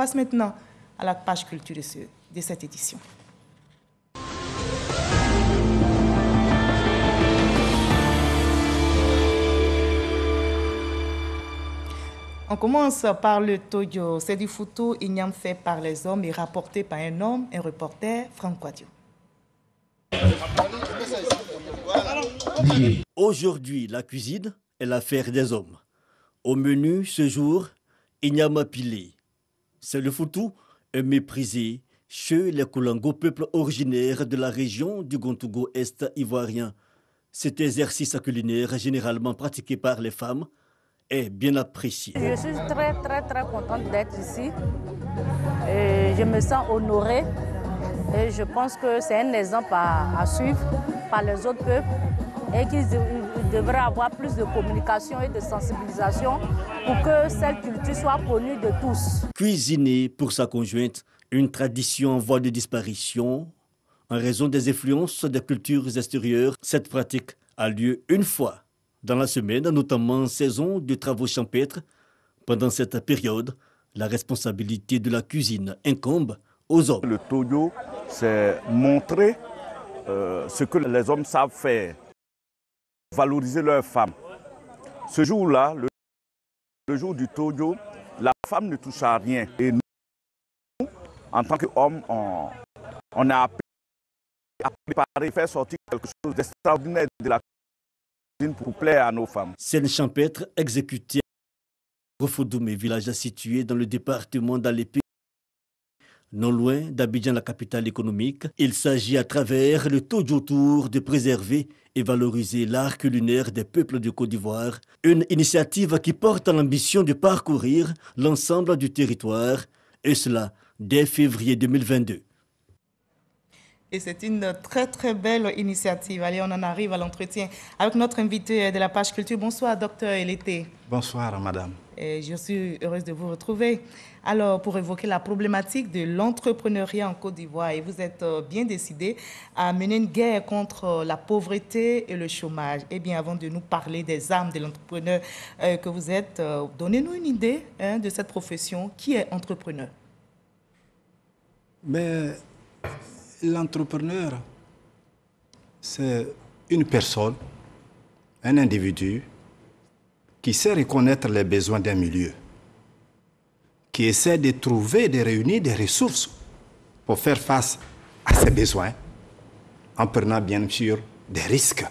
passe maintenant à la page culture de cette édition. On commence par le Toyo. C'est du photo igname fait par les hommes et rapporté par un homme, un reporter, Franck Quadio. Aujourd'hui, la cuisine est l'affaire des hommes. Au menu, ce jour, igname pilé. C'est le foutou, un méprisé chez les Koulango, peuple originaire de la région du Gontougo Est ivoirien. Cet exercice culinaire, généralement pratiqué par les femmes, est bien apprécié. Je suis très contente d'être ici. Et je me sens honorée et je pense que c'est un exemple à suivre par les autres peuples et qu'ils devraient avoir plus de communication et de sensibilisation pour que cette culture soit connue de tous. Cuisiner pour sa conjointe, une tradition en voie de disparition. En raison des influences des cultures extérieures, cette pratique a lieu une fois dans la semaine, notamment en saison de travaux champêtres. Pendant cette période, la responsabilité de la cuisine incombe aux hommes. Le Toyo, c'est montrer ce que les hommes savent faire, valoriser leurs femmes. Ce jour-là, le jour du Toyo, la femme ne touche à rien. Et nous, en tant qu'hommes, on a appris à préparer, faire sortir quelque chose d'extraordinaire de la pour plaire à nos femmes. Scène champêtre exécutée à Rofodoumé, village situé dans le département d'Alépé, non loin d'Abidjan, la capitale économique. Il s'agit à travers le Toyo Tour de préserver et valoriser l'art culinaire des peuples de Côte d'Ivoire, une initiative qui porte l'ambition de parcourir l'ensemble du territoire, et cela dès février 2022. Et c'est une très belle initiative. Allez, on en arrive à l'entretien avec notre invité de la page culture. Bonsoir, docteur Elété. Bonsoir, madame. Et je suis heureuse de vous retrouver. Alors, pour évoquer la problématique de l'entrepreneuriat en Côte d'Ivoire, et vous êtes bien décidé à mener une guerre contre la pauvreté et le chômage. Eh bien, avant de nous parler des armes de l'entrepreneur que vous êtes, donnez-nous une idée de cette profession. Qui est entrepreneur? Mais l'entrepreneur, c'est une personne, un individu qui sait reconnaître les besoins d'un milieu, qui essaie de trouver, de réunir des ressources pour faire face à ses besoins, en prenant bien sûr des risques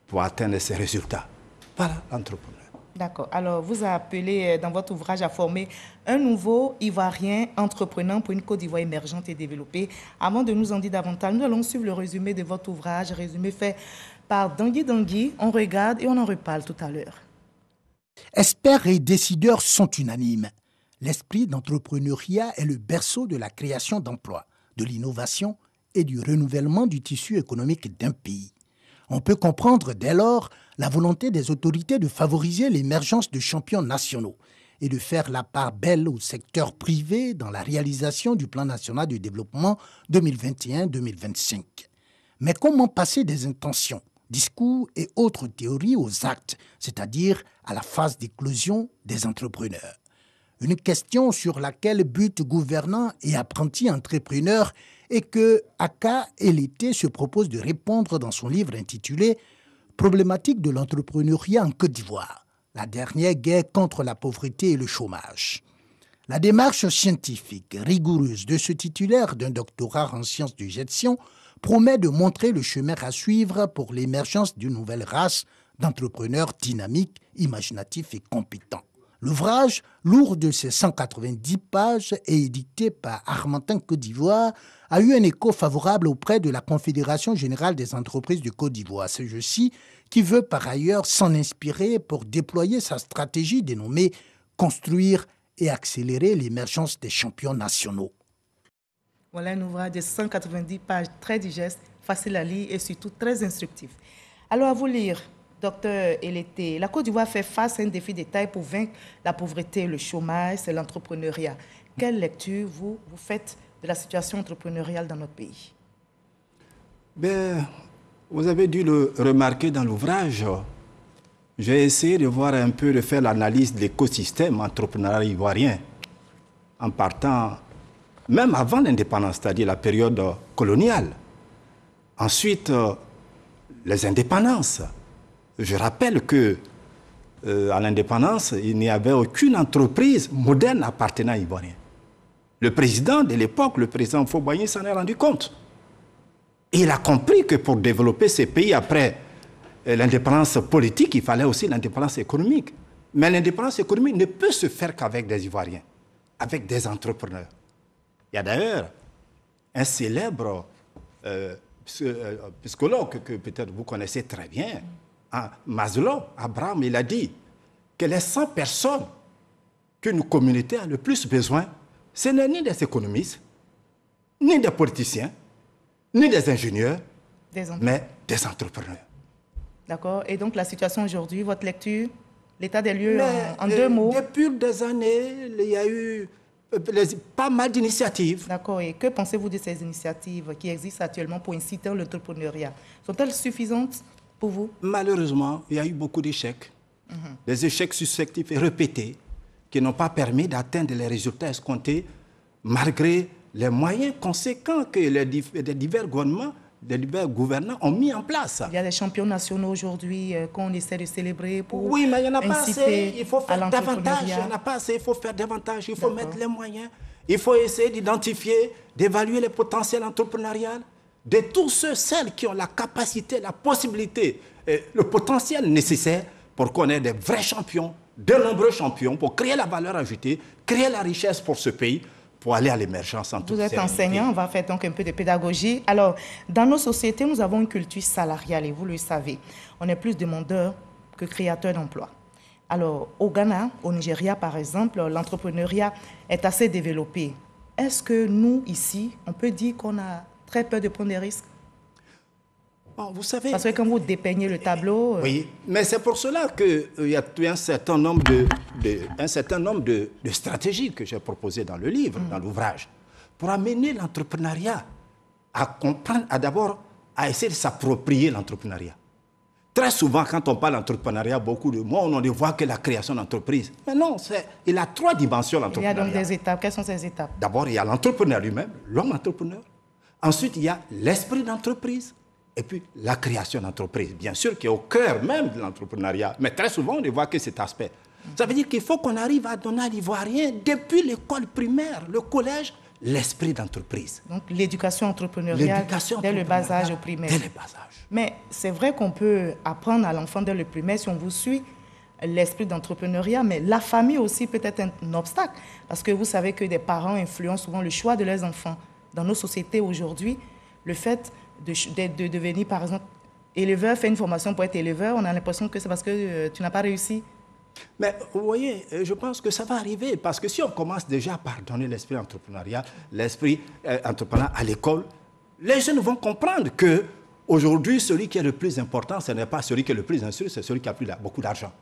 pour atteindre ces résultats. Voilà l'entrepreneur. D'accord. Alors, vous avez appelé dans votre ouvrage à former un nouveau Ivoirien entreprenant pour une Côte d'Ivoire émergente et développée. Avant de nous en dire davantage, nous allons suivre le résumé de votre ouvrage, résumé fait par Dangui. On regarde et on en reparle tout à l'heure. Experts et décideurs sont unanimes. L'esprit d'entrepreneuriat est le berceau de la création d'emplois, de l'innovation et du renouvellement du tissu économique d'un pays. On peut comprendre dès lors la volonté des autorités de favoriser l'émergence de champions nationaux et de faire la part belle au secteur privé dans la réalisation du plan national de développement 2021-2025. Mais comment passer des intentions, discours et autres théories aux actes, c'est-à-dire à la phase d'éclosion des entrepreneurs? Une question sur laquelle butent gouvernants et apprentis entrepreneurs et que Aka Elété se propose de répondre dans son livre intitulé « Problématique de l'entrepreneuriat en Côte d'Ivoire, la dernière guerre contre la pauvreté et le chômage ». La démarche scientifique rigoureuse de ce titulaire d'un doctorat en sciences de gestion promet de montrer le chemin à suivre pour l'émergence d'une nouvelle race d'entrepreneurs dynamiques, imaginatifs et compétents. L'ouvrage, lourd de ses 190 pages et édité par Armentin Côte d'Ivoire, a eu un écho favorable auprès de la Confédération générale des entreprises de Côte d'Ivoire, celle-ci, qui veut par ailleurs s'en inspirer pour déployer sa stratégie dénommée « Construire et accélérer l'émergence des champions nationaux ». Voilà un ouvrage de 190 pages, très digeste, facile à lire et surtout très instructif. Alors, à vous lire. Docteur Elété, la Côte d'Ivoire fait face à un défi de taille pour vaincre la pauvreté, le chômage, c'est l'entrepreneuriat. Quelle lecture vous faites de la situation entrepreneuriale dans notre pays? Vous avez dû le remarquer dans l'ouvrage. J'ai essayé de voir un peu, de faire l'analyse de l'écosystème entrepreneurial ivoirien en partant même avant l'indépendance, c'est-à-dire la période coloniale. Ensuite, les indépendances. Je rappelle que à l'indépendance, il n'y avait aucune entreprise moderne appartenant à Ivoiriens. Le président de l'époque, le président Houphouët-Boigny, s'en est rendu compte. Et il a compris que pour développer ces pays après l'indépendance politique, il fallait aussi l'indépendance économique. Mais l'indépendance économique ne peut se faire qu'avec des Ivoiriens, avec des entrepreneurs. Il y a d'ailleurs un célèbre psychologue que peut-être vous connaissez très bien, Maslow, Abraham, il a dit que les 100 personnes qu'une communauté a le plus besoin, ce n'est ni des économistes, ni des politiciens, ni des ingénieurs, mais des entrepreneurs. D'accord. Et donc la situation aujourd'hui, votre lecture, l'état des lieux en 2 mots? Depuis des années, il y a eu pas mal d'initiatives. D'accord. Et que pensez-vous de ces initiatives qui existent actuellement pour inciter l'entrepreneuriat? Sont-elles suffisantes pour vous? Malheureusement, il y a eu beaucoup d'échecs. Des échecs successifs et répétés qui n'ont pas permis d'atteindre les résultats escomptés malgré les moyens conséquents que les divers gouvernants ont mis en place. Il y a des champions nationaux aujourd'hui qu'on essaie de célébrer pour oui, mais il n'y en a pas assez. Il faut faire davantage. Il n'y en a pas assez. Il faut faire davantage. Il faut mettre les moyens. Il faut essayer d'identifier, d'évaluer les potentiels entrepreneuriaux de tous ceux, celles qui ont la capacité, la possibilité, le potentiel nécessaire pour qu'on ait des vrais champions, de nombreux champions, pour créer la valeur ajoutée, créer la richesse pour ce pays, pour aller à l'émergence en toute sérénité. Vous êtes enseignant, on va faire donc un peu de pédagogie. Alors, dans nos sociétés, nous avons une culture salariale, et vous le savez. On est plus demandeurs que créateurs d'emplois. Alors, au Ghana, au Nigeria, par exemple, l'entrepreneuriat est assez développé. Est-ce que nous, ici, on peut dire qu'on a très peur de prendre des risques? Bon, vous savez... Parce que quand vous dépeignez le tableau... Oui, mais c'est pour cela qu'il y a un certain nombre de stratégies que j'ai proposées dans le livre, dans l'ouvrage, pour amener l'entrepreneuriat à comprendre, à essayer de s'approprier l'entrepreneuriat. Très souvent, quand on parle d'entrepreneuriat, beaucoup de mots, on ne voit que la création d'entreprise. Mais non, il a 3 dimensions, l'entrepreneuriat. Il y a donc des étapes. Quelles sont ces étapes? D'abord, il y a l'entrepreneur lui-même, l'homme entrepreneur. Ensuite, il y a l'esprit d'entreprise. Et puis, la création d'entreprise, bien sûr, qui est au cœur même de l'entrepreneuriat. Mais très souvent, on ne voit que cet aspect. Ça veut dire qu'il faut qu'on arrive à donner à l'Ivoirien, depuis l'école primaire, le collège, l'esprit d'entreprise. Donc, l'éducation entrepreneuriale dès le bas âge au primaire. Dès le bas âge. Mais c'est vrai qu'on peut apprendre à l'enfant dès le primaire, si on vous suit, l'esprit d'entrepreneuriat, mais la famille aussi peut être un obstacle. Parce que vous savez que des parents influencent souvent le choix de leurs enfants. Dans nos sociétés aujourd'hui, le fait de devenir, par exemple, éleveur, faire une formation pour être éleveur, on a l'impression que c'est parce que tu n'as pas réussi. Mais vous voyez, je pense que ça va arriver, parce que si on commence déjà par donner l'esprit entrepreneurial, l'esprit entrepreneur à l'école, les jeunes vont comprendre que aujourd'hui, celui qui est le plus important, ce n'est pas celui qui est le plus instruit, c'est celui qui a beaucoup d'argent.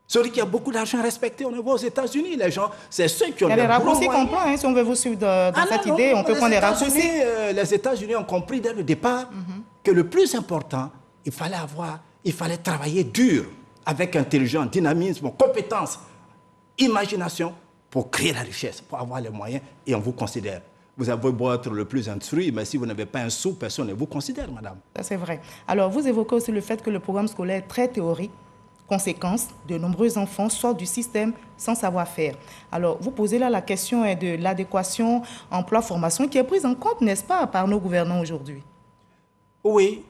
Celui qui a beaucoup d'argent respecté, on le voit aux États-Unis, les gens, c'est ceux qui ont des raccourcis qu'on prend, hein, si on veut vous suivre dans cette idée, on peut prendre des raccourcis. Les États-Unis ont compris dès le départ que le plus important, il fallait travailler dur, avec intelligence, dynamisme, compétence, imagination, pour créer la richesse, pour avoir les moyens, et on vous considère. Vous avez beau être le plus instruit, mais si vous n'avez pas un sou, personne ne vous considère, madame. Ça, c'est vrai. Alors, vous évoquez aussi le fait que le programme scolaire est très théorique. Conséquence, de nombreux enfants sortent du système sans savoir-faire. Alors, vous posez là la question de l'adéquation emploi-formation qui est prise en compte, n'est-ce pas, par nos gouvernants aujourd'hui? Oui.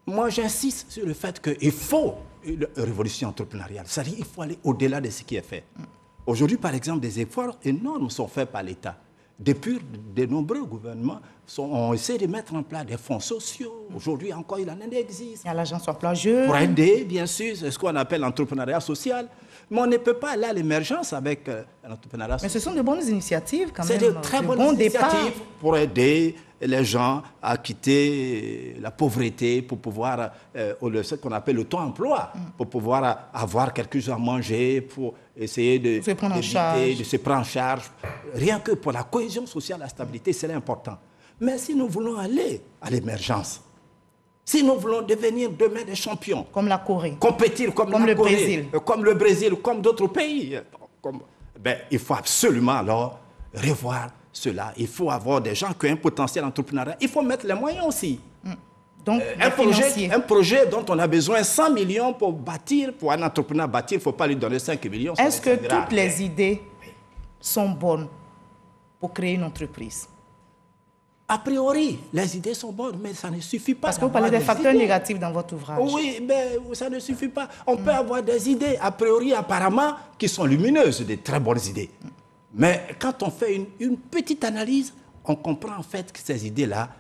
Moi, j'insiste sur le fait qu'il faut une révolution entrepreneuriale. C'est-à-dire qu'il faut aller au-delà de ce qui est fait. Aujourd'hui, par exemple, des efforts énormes sont faits par l'État. Depuis, de nombreux gouvernements ont essayé de mettre en place des fonds sociaux. Aujourd'hui encore, il en existe. Il y a l'agence emploi jeune. Pour aider, bien sûr, c'est ce qu'on appelle l'entrepreneuriat social. Mais on ne peut pas aller à l'émergence avec l'entrepreneuriat social. Mais ce sont de bonnes initiatives quand même. C'est de très bonnes initiatives pour aider les gens à quitter la pauvreté, pour pouvoir, ce qu'on appelle le taux-emploi, pour pouvoir avoir quelque chose à manger, pour essayer de se prendre en charge. Rien que pour la cohésion sociale, la stabilité, c'est important. Mais si nous voulons aller à l'émergence, si nous voulons devenir demain des champions, comme la Corée, compétir comme le Brésil, comme d'autres pays, il faut absolument alors revoir cela. Il faut avoir des gens qui ont un potentiel entrepreneurial. Il faut mettre les moyens aussi. Donc, un projet dont on a besoin 100 millions pour bâtir, pour un entrepreneur bâtir, il ne faut pas lui donner 5 millions. Est-ce que toutes les idées sont bonnes pour créer une entreprise? A priori, les idées sont bonnes, mais ça ne suffit pas. Parce que vous parlez des facteurs négatifs dans votre ouvrage. Oui, mais ça ne suffit pas. On peut avoir des idées, a priori, apparemment, qui sont lumineuses, des très bonnes idées. Mais quand on fait une petite analyse, on comprend en fait que ces idées-là,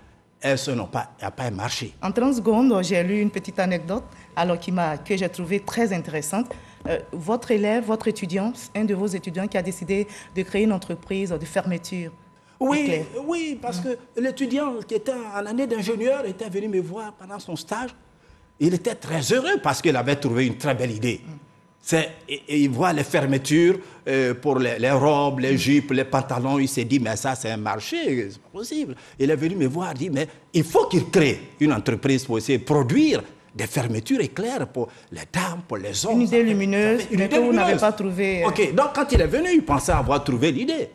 elles n'ont pas marché. En 30 secondes, j'ai lu une petite anecdote que j'ai trouvée très intéressante. Votre élève, votre étudiant, un de vos étudiants qui a décidé de créer une entreprise de fermeture. Oui, parce que l'étudiant qui était en année d'ingénieur était venu me voir pendant son stage. Il était très heureux parce qu'il avait trouvé une très belle idée. Il voit les fermetures pour les robes, les jupes, les pantalons. Il s'est dit, mais ça, c'est un marché, c'est pas possible. Il est venu me voir, il dit, mais il faut qu'il crée une entreprise pour essayer de produire des fermetures éclair pour les dames, pour les hommes. Une idée lumineuse, mais que vous n'avez pas trouvé. OK, donc quand il est venu, il pensait avoir trouvé l'idée.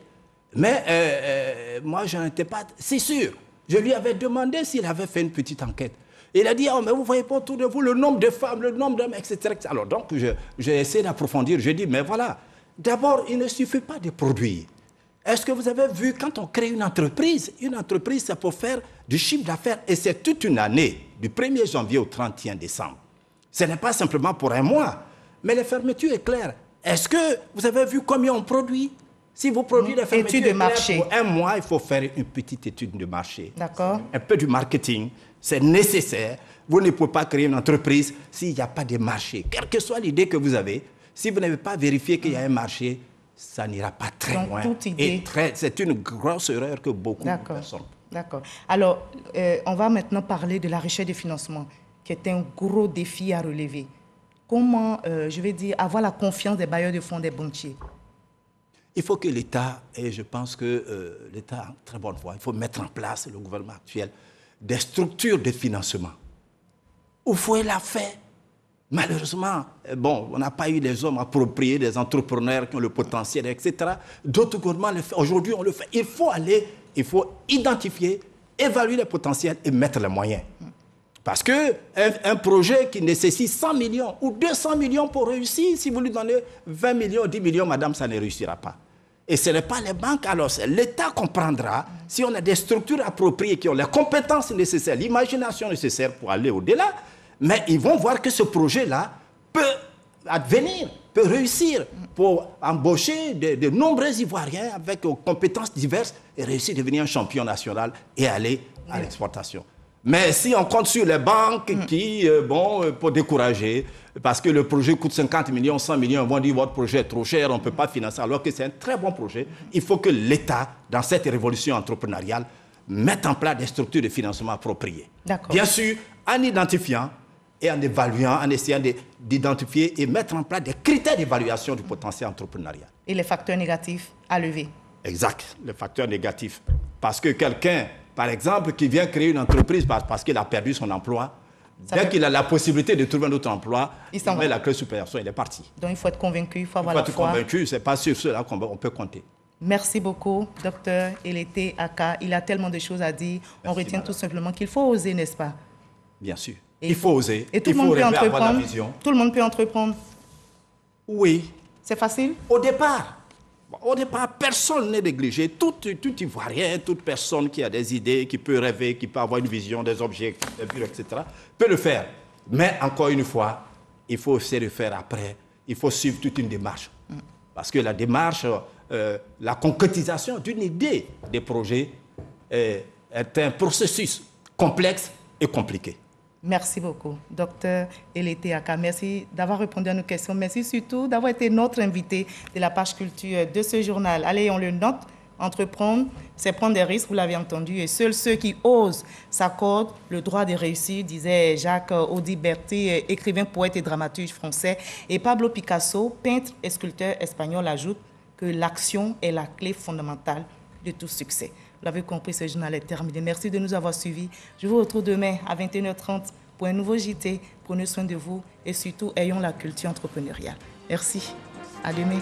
Mais moi, je n'étais pas si sûr. Je lui avais demandé s'il avait fait une petite enquête. Il a dit, oh, mais vous ne voyez pas autour de vous le nombre de femmes, le nombre d'hommes, etc. Alors donc, j'ai essayé d'approfondir. Je dis, mais voilà, d'abord, il ne suffit pas de produire. Est-ce que vous avez vu, quand on crée une entreprise, c'est pour faire du chiffre d'affaires et c'est toute une année, du 1er janvier au 31 décembre. Ce n'est pas simplement pour un mois, mais les fermetures éclair. Est-ce que vous avez vu combien on produit? Si vous produisez des fermetures de marché. Pour un mois, il faut faire une petite étude de marché. D'accord. Un peu du marketing, c'est nécessaire. Vous ne pouvez pas créer une entreprise s'il n'y a pas de marché. Quelle que soit l'idée que vous avez, si vous n'avez pas vérifié qu'il y a un marché, ça n'ira pas très loin. C'est une grosse erreur que beaucoup de personnes. D'accord. Alors, on va maintenant parler de la recherche de financement, qui est un gros défi à relever. Comment, avoir la confiance des bailleurs de fonds, des banquiers? Il faut que l'État, et je pense que l'État a une très bonne voie, il faut mettre en place, le gouvernement actuel, des structures de financement. Où faut l'a fait. Malheureusement, on n'a pas eu des hommes appropriés, des entrepreneurs qui ont le potentiel, etc. D'autres gouvernements le font. Aujourd'hui, on le fait. Il faut identifier, évaluer les potentiels et mettre les moyens. Parce qu'un projet qui nécessite 100 millions ou 200 millions pour réussir, si vous lui donnez 20 millions, 10 millions, madame, ça ne réussira pas. Et ce n'est pas les banques, alors l'État comprendra si on a des structures appropriées qui ont les compétences nécessaires, l'imagination nécessaire pour aller au-delà, mais ils vont voir que ce projet-là peut advenir, peut réussir pour embaucher de nombreux Ivoiriens avec compétences diverses et réussir à devenir un champion national et aller à l'exportation. Mais si on compte sur les banques qui, pour décourager, parce que le projet coûte 50 millions, 100 millions, ils vont dire votre projet est trop cher, on ne peut pas financer, alors que c'est un très bon projet. Il faut que l'État, dans cette révolution entrepreneuriale, mette en place des structures de financement appropriées. Bien sûr, en identifiant et en évaluant, en essayant d'identifier et mettre en place des critères d'évaluation du potentiel entrepreneurial. Et les facteurs négatifs à lever. Exact, les facteurs négatifs. Parce que quelqu'un, par exemple, qui vient créer une entreprise parce qu'il a perdu son emploi, dès qu'il a la possibilité de trouver un autre emploi, il met la clé sous perso, il est parti. Donc il faut être convaincu, il faut avoir la foi. Il faut être convaincu, ce n'est pas sur cela qu'on peut compter. Merci beaucoup, docteur Eleté Aka. Il a tellement de choses à dire. On retient tout simplement qu'il faut oser, n'est-ce pas? Bien sûr. Il faut oser. Et tout le monde peut entreprendre. Tout le monde peut entreprendre. Oui. C'est facile? Au départ, personne n'est négligé. Tout Ivoirien, toute personne qui a des idées, qui peut rêver, qui peut avoir une vision, des objets, etc., peut le faire. Mais encore une fois, il faut essayer de le faire après. Il faut suivre toute une démarche. Parce que la démarche, la concrétisation d'une idée, des projets, est un processus complexe et compliqué. Merci beaucoup, docteur Eleté Aka. Merci d'avoir répondu à nos questions. Merci surtout d'avoir été notre invité de la page culture de ce journal. Allez, on le note, entreprendre, c'est prendre des risques, vous l'avez entendu, et seuls ceux qui osent s'accordent le droit de réussir, disait Jacques Audiberti, écrivain, poète et dramaturge français. Et Pablo Picasso, peintre et sculpteur espagnol, ajoute que l'action est la clé fondamentale de tout succès. Vous l'avez compris, ce journal est terminé. Merci de nous avoir suivis. Je vous retrouve demain à 21h30 pour un nouveau JT. Prenez soin de vous et surtout, ayons la culture entrepreneuriale. Merci. À demain.